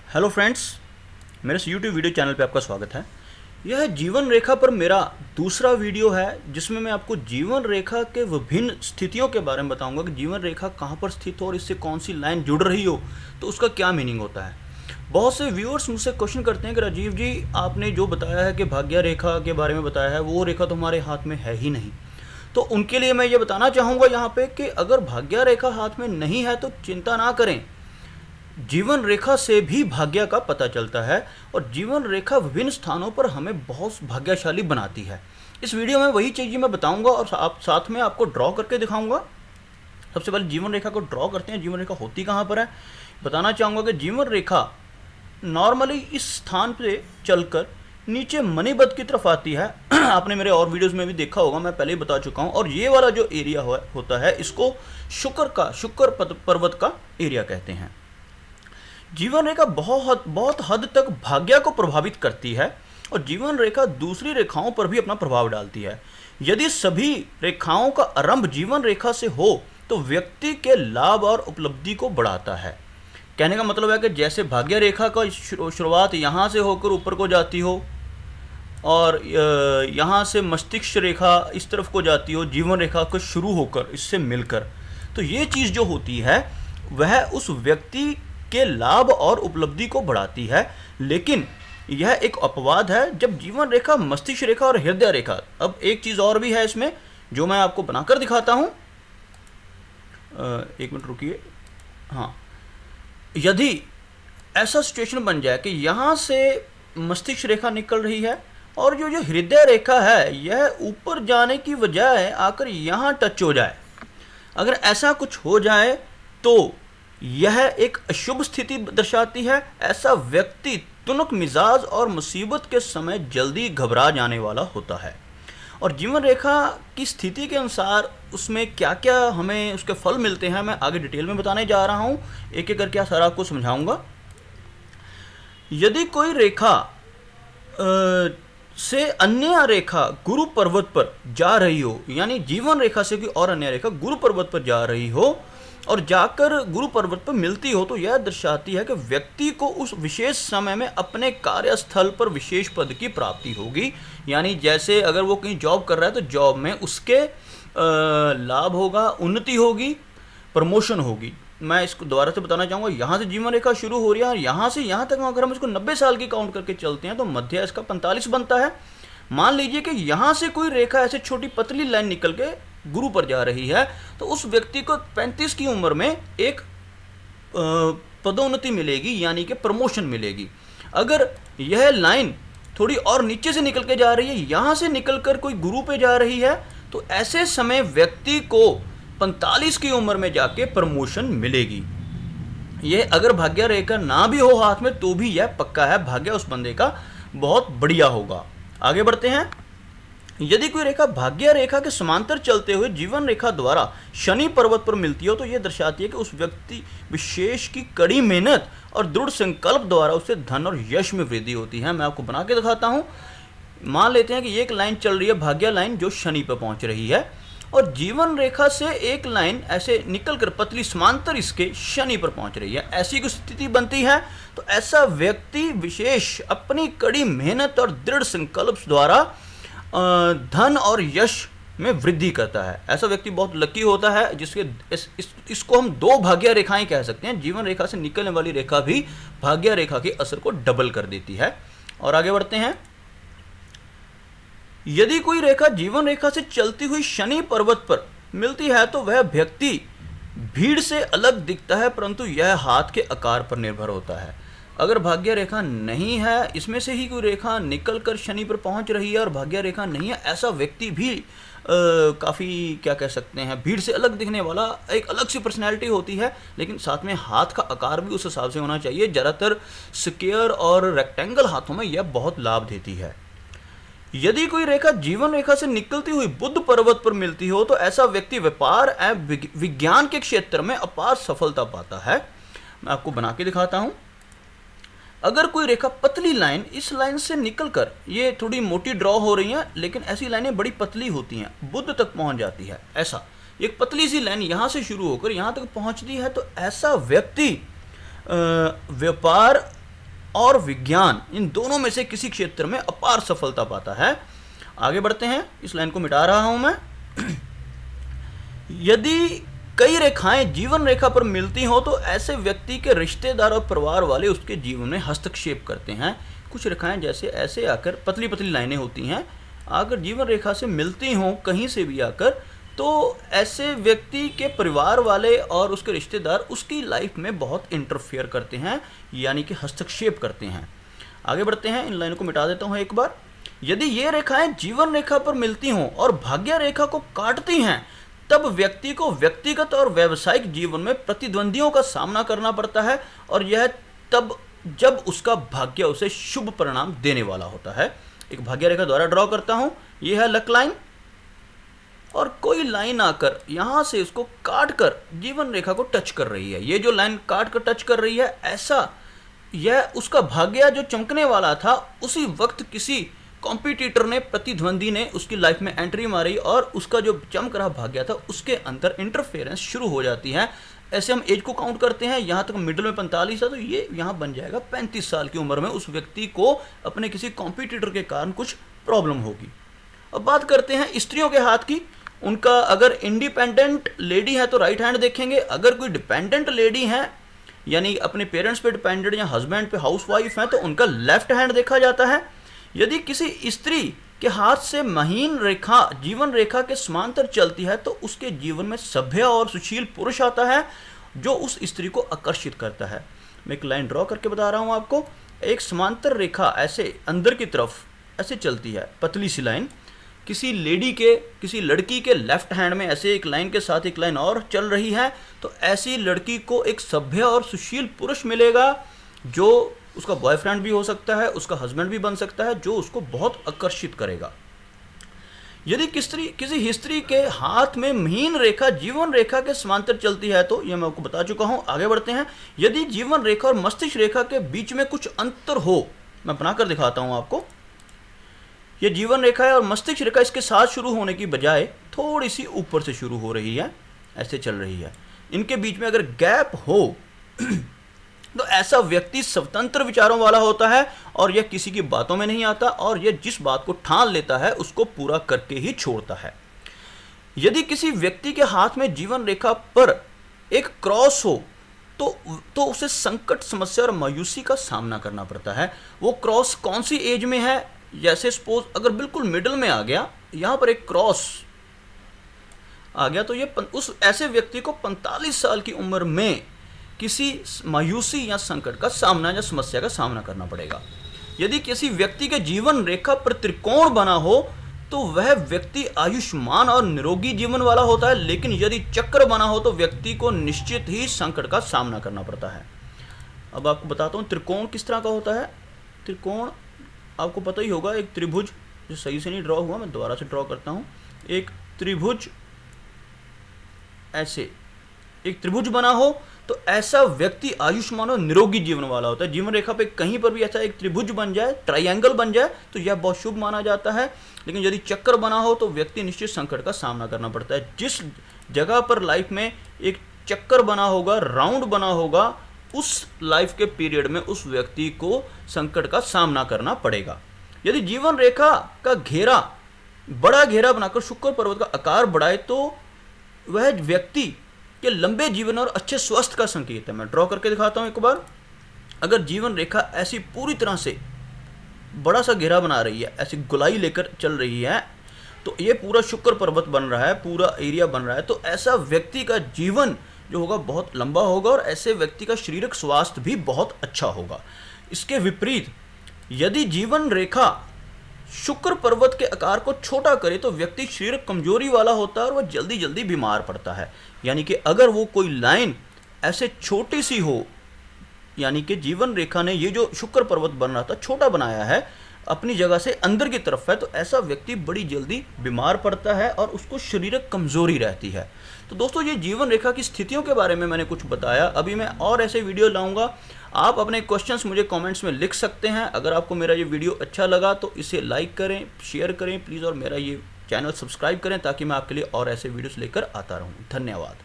Hello friends, मेरे इस YouTube video channel पे आपका स्वागत है। यह जीवन रेखा पर मेरा दूसरा वीडियो है जिसमें मैं आपको जीवन रेखा के विभिन्न स्थितियों के बारे में बताऊंगा कि जीवन रेखा कहाँ पर स्थित हो और इससे कौन सी लाइन जुड़ रही हो तो उसका क्या मीनिंग होता है। बहुत से व्यूअर्स मुझसे क्वेश्चन करते हैं कि राजीव जी, आपने जो बताया है कि भाग्य रेखा के बारे में बताया है वो रेखा तो हमारे हाथ में है ही नहीं। तो उनके लिए मैं ये बताना चाहूँगा यहाँ पे कि अगर भाग्य रेखा हाथ में नहीं है तो चिंता ना करें, जीवन रेखा से भी भाग्य का पता चलता है और जीवन रेखा विभिन्न स्थानों पर हमें बहुत भाग्यशाली बनाती है। इस वीडियो में वही चीज़ मैं बताऊंगा और आप साथ में आपको ड्रॉ करके दिखाऊंगा। सबसे पहले जीवन रेखा को ड्रॉ करते हैं। जीवन रेखा होती कहाँ पर है, बताना चाहूँगा कि जीवन रेखा नॉर्मली इस स्थान पे चलकर नीचे मणिबद्ध की तरफ आती है। आपने मेरे और वीडियोस में भी देखा होगा, मैं पहले ही बता चुका हूँ। और ये वाला जो एरिया होता है इसको शुक्र पर्वत का एरिया कहते हैं। जीवन रेखा बहुत हद तक भाग्य को प्रभावित करती है और जीवन रेखा दूसरी रेखाओं पर भी अपना प्रभाव डालती है। यदि सभी रेखाओं का आरंभ जीवन रेखा से हो तो व्यक्ति के लाभ और उपलब्धि को बढ़ाता है। कहने का मतलब है कि जैसे भाग्य रेखा का शुरुआत यहाँ से होकर ऊपर को जाती हो और यहाँ से मस्तिष्क रेखा इस तरफ को जाती हो, जीवन रेखा को शुरू होकर इससे मिलकर, तो ये चीज़ जो होती है वह उस व्यक्ति के लाभ और उपलब्धि को बढ़ाती है। लेकिन यह एक अपवाद है जब जीवन रेखा मस्तिष्क रेखा और हृदय रेखा, अब एक चीज़ और भी है इसमें जो मैं आपको बनाकर दिखाता हूँ। एक मिनट रुकिए। हाँ, यदि ऐसा सिचुएशन बन जाए कि यहाँ से मस्तिष्क रेखा निकल रही है और जो हृदय रेखा है यह ऊपर जाने की बजाय आकर यहाँ टच हो जाए, अगर ऐसा कुछ हो जाए तो यह एक अशुभ स्थिति दर्शाती है। ऐसा व्यक्ति तुनक मिजाज और मुसीबत के समय जल्दी घबरा जाने वाला होता है। और जीवन रेखा की स्थिति के अनुसार उसमें क्या क्या हमें उसके फल मिलते हैं मैं आगे डिटेल में बताने जा रहा हूँ। एक एक करके सारा आपको समझाऊंगा। यदि कोई रेखा से अन्य रेखा गुरु पर्वत पर जा रही हो, यानी जीवन रेखा से कोई और अन्य रेखा गुरु पर्वत पर जा रही हो और जाकर गुरु पर्वत पर मिलती हो, तो यह दर्शाती है कि व्यक्ति को उस विशेष समय में अपने कार्यस्थल पर विशेष पद की प्राप्ति होगी। यानी जैसे अगर वो कहीं जॉब कर रहा है तो जॉब में उसके लाभ होगा, उन्नति होगी, प्रमोशन होगी। मैं इसको दोबारा से बताना चाहूँगा। यहाँ से जीवन रेखा शुरू हो रही है और यहाँ से यहाँ तक अगर हम इसको 90 साल की काउंट करके चलते हैं तो मध्य इसका 45 बनता है। मान लीजिए कि यहाँ से कोई रेखा ऐसे छोटी पतली लाइन निकल के गुरु पर जा रही है तो उस व्यक्ति को 35 की उम्र में एक पदोन्नति मिलेगी, यानी कि प्रमोशन मिलेगी। अगर यह लाइन थोड़ी और नीचे से निकल के जा रही है, यहाँ से निकलकर कोई गुरु पे जा रही है, तो ऐसे समय व्यक्ति को 45 की उम्र में जाके प्रमोशन मिलेगी। यह अगर भाग्य रेखा ना भी हो हाथ में तो भी यह पक्का है, भाग्य उस बंदे का बहुत बढ़िया होगा। आगे बढ़ते हैं। यदि कोई रेखा भाग्य रेखा के समांतर चलते हुए जीवन रेखा द्वारा शनि पर्वत पर मिलती हो तो यह दर्शाती है कि उस व्यक्ति विशेष की कड़ी मेहनत और दृढ़ संकल्प द्वारा उसे धन और यश में वृद्धि होती है। मैं आपको बना के दिखाता हूँ। मान लेते हैं कि एक लाइन चल रही है भाग्य लाइन जो शनि पर पहुंच रही है और जीवन रेखा से एक लाइन ऐसे निकलकर पतली समांतर इसके शनि पर पहुंच रही है। ऐसी कोई स्थिति बनती है तो ऐसा व्यक्ति विशेष अपनी कड़ी मेहनत और दृढ़ संकल्प द्वारा धन और यश में वृद्धि करता है। ऐसा व्यक्ति बहुत लकी होता है जिसके इसको हम दो भाग्य रेखाएं कह सकते हैं। जीवन रेखा से निकलने वाली रेखा भी भाग्य रेखा के असर को डबल कर देती है। और आगे बढ़ते हैं। यदि कोई रेखा जीवन रेखा से चलती हुई शनि पर्वत पर मिलती है तो वह व्यक्ति भीड़ से अलग दिखता है, परंतु यह हाथ के आकार पर निर्भर होता है। अगर भाग्य रेखा नहीं है, इसमें से ही कोई रेखा निकलकर शनि पर पहुंच रही है और भाग्य रेखा नहीं है, ऐसा व्यक्ति भी काफ़ी क्या कह सकते हैं भीड़ से अलग दिखने वाला, एक अलग सी पर्सनैलिटी होती है। लेकिन साथ में हाथ का आकार भी उस हिसाब से होना चाहिए। ज़्यादातर स्क्वायर और रेक्टेंगल हाथों में यह बहुत लाभ देती है। यदि कोई रेखा जीवन रेखा से निकलती हुई बुध पर्वत पर मिलती हो तो ऐसा व्यक्ति व्यापार एवं विज्ञान के क्षेत्र में अपार सफलता पाता है। मैं आपको बना के दिखाता हूँ। अगर कोई रेखा पतली लाइन इस लाइन से निकलकर, ये थोड़ी मोटी ड्रॉ हो रही है लेकिन ऐसी लाइनें बड़ी पतली होती हैं, बुध तक पहुंच जाती है। ऐसा एक पतली सी लाइन यहाँ से शुरू होकर यहाँ तक पहुँचती है तो ऐसा व्यक्ति व्यापार और विज्ञान, इन दोनों में से किसी क्षेत्र में अपार सफलता पाता है। आगे बढ़ते हैं, इस लाइन को मिटा रहा हूं मैं। यदि कई रेखाएं जीवन रेखा पर मिलती हों तो ऐसे व्यक्ति के रिश्तेदार और परिवार वाले उसके जीवन में हस्तक्षेप करते हैं। कुछ रेखाएं जैसे ऐसे आकर, पतली पतली लाइनें होती हैं, अगर जीवन रेखा से मिलती हों कहीं से भी आकर, तो ऐसे व्यक्ति के परिवार वाले और उसके रिश्तेदार उसकी लाइफ में बहुत इंटरफेयर करते हैं, यानी कि हस्तक्षेप करते हैं। आगे बढ़ते हैं, इन लाइनों को मिटा देता हूँ एक बार। यदि ये रेखाएं जीवन रेखा पर मिलती हों और भाग्य रेखा को काटती हैं, तब व्यक्ति को व्यक्तिगत और व्यावसायिक जीवन में प्रतिद्वंदियों का सामना करना पड़ता है, और यह तब जब उसका भाग्य उसे शुभ परिणाम देने वाला होता है। एक भाग्य रेखा द्वारा ड्रॉ करता हूं, यह है लक लाइन, और कोई लाइन आकर यहां से इसको काट कर जीवन रेखा को टच कर रही है। ये जो लाइन काट कर टच कर रही है, ऐसा यह उसका भाग्य जो चमकने वाला था, उसी वक्त किसी कॉम्पिटिटर ने, प्रतिद्वंदी ने उसकी लाइफ में एंट्री मारी और उसका जो चमक रहा भाग्य था उसके अंदर इंटरफेरेंस शुरू हो जाती है। ऐसे हम एज को काउंट करते हैं, यहाँ तक मिडिल में 45 है, तो ये यहाँ बन जाएगा 35 साल की उम्र में उस व्यक्ति को अपने किसी कॉम्पिटिटर के कारण कुछ प्रॉब्लम होगी। अब बात करते हैं स्त्रियों के हाथ की। उनका अगर इंडिपेंडेंट लेडी है तो राइट हैंड देखेंगे, अगर कोई डिपेंडेंट लेडी है यानी अपने पेरेंट्स पे डिपेंडेंट या हस्बैंड पे हाउसवाइफ है, तो उनका लेफ्ट हैंड देखा जाता है। यदि किसी स्त्री के हाथ से महीन रेखा जीवन रेखा के समांतर चलती है तो उसके जीवन में सभ्य और सुशील पुरुष आता है जो उस स्त्री को आकर्षित करता है। मैं एक लाइन ड्रॉ करके बता रहा हूं आपको। एक समांतर रेखा ऐसे अंदर की तरफ ऐसे चलती है, पतली सी लाइन, किसी लेडी के, किसी लड़की के लेफ्ट हैंड में ऐसे एक लाइन के साथ एक लाइन और चल रही है, तो ऐसी लड़की को एक सभ्य और सुशील पुरुष मिलेगा जो उसका बॉयफ्रेंड भी हो सकता है, उसका हस्बैंड भी बन सकता है, जो उसको बहुत आकर्षित करेगा। यदि किसी स्त्री के हाथ में महीन रेखा जीवन रेखा के समांतर चलती है, तो यह मैं आपको बता चुका हूं। आगे बढ़ते हैं। यदि जीवन रेखा और मस्तिष्क रेखा के बीच में कुछ अंतर हो, मैं बनाकर दिखाता हूं आपको। यह जीवन रेखा है और मस्तिष्क रेखा इसके साथ शुरू होने की बजाय थोड़ी सी ऊपर से शुरू हो रही है, ऐसे चल रही है। इनके बीच में अगर गैप हो तो ऐसा व्यक्ति स्वतंत्र विचारों वाला होता है और यह किसी की बातों में नहीं आता, और यह जिस बात को ठान लेता है उसको पूरा करके ही छोड़ता है। यदि किसी व्यक्ति के हाथ में जीवन रेखा पर एक क्रॉस हो तो उसे संकट, समस्या और मायूसी का सामना करना पड़ता है। वो क्रॉस कौन सी एज में है? जैसे सपोज अगर बिल्कुल मिडिल में आ गया, यहां पर एक क्रॉस आ गया, तो ये उस ऐसे व्यक्ति को 45 साल की उम्र में किसी मायूसी या संकट का सामना या समस्या का सामना करना पड़ेगा। यदि किसी व्यक्ति के जीवन रेखा पर त्रिकोण बना हो तो वह व्यक्ति आयुष्मान और निरोगी जीवन वाला होता है, लेकिन यदि चक्र बना हो तो व्यक्ति को निश्चित ही संकट का सामना करना पड़ता है। अब आपको बताता हूँ त्रिकोण किस तरह का होता है। त्रिकोण आपको पता ही होगा, एक त्रिभुज, जो सही से नहीं ड्रॉ हुआ, मैं दोबारा से ड्रॉ करता हूँ। एक त्रिभुज, ऐसे एक त्रिभुज बना हो तो ऐसा व्यक्ति आयुष्मान और निरोगी जीवन वाला होता है। जीवन रेखा पे कहीं पर भी ऐसा एक त्रिभुज बन जाए, ट्रायंगल बन जाए, तो यह बहुत शुभ माना जाता है। लेकिन यदि चक्कर बना हो तो व्यक्ति निश्चित संकट का सामना करना पड़ता है। जिस जगह पर लाइफ में एक चक्कर बना होगा, राउंड बना होगा, उस लाइफ के पीरियड में उस व्यक्ति को संकट का सामना करना पड़ेगा। यदि जीवन रेखा का घेरा, बड़ा घेरा बनाकर शुक्र पर्वत का आकार बढ़ाए तो वह व्यक्ति के लंबे जीवन और अच्छे स्वास्थ्य का संकेत है। मैं ड्रॉ करके दिखाता हूं एक बार। अगर जीवन रेखा ऐसी पूरी तरह से बड़ा सा घेरा बना रही है, ऐसी गुलाई लेकर चल रही है, तो ये पूरा शुक्र पर्वत बन रहा है, पूरा एरिया बन रहा है, तो ऐसा व्यक्ति का जीवन जो होगा बहुत लंबा होगा और ऐसे व्यक्ति का शारीरिक स्वास्थ्य भी बहुत अच्छा होगा। इसके विपरीत यदि जीवन रेखा शुक्र पर्वत के आकार को छोटा करे तो व्यक्ति शारीरिक कमजोरी वाला होता है और वह जल्दी जल्दी बीमार पड़ता है। यानी कि अगर वो कोई लाइन ऐसे छोटी सी हो, यानी कि जीवन रेखा ने ये जो शुक्र पर्वत बन रहा था छोटा बनाया है, अपनी जगह से अंदर की तरफ है, तो ऐसा व्यक्ति बड़ी जल्दी बीमार पड़ता है और उसको शारीरिक कमजोरी रहती है। तो दोस्तों, ये जीवन रेखा की स्थितियों के बारे में मैंने कुछ बताया। अभी मैं और ऐसे वीडियो लाऊंगा। आप अपने क्वेश्चंस मुझे कमेंट्स में लिख सकते हैं। अगर आपको मेरा ये वीडियो अच्छा लगा तो इसे लाइक करें, शेयर करें प्लीज़, और मेरा ये चैनल सब्सक्राइब करें ताकि मैं आपके लिए और ऐसे वीडियोस लेकर आता रहूं। धन्यवाद।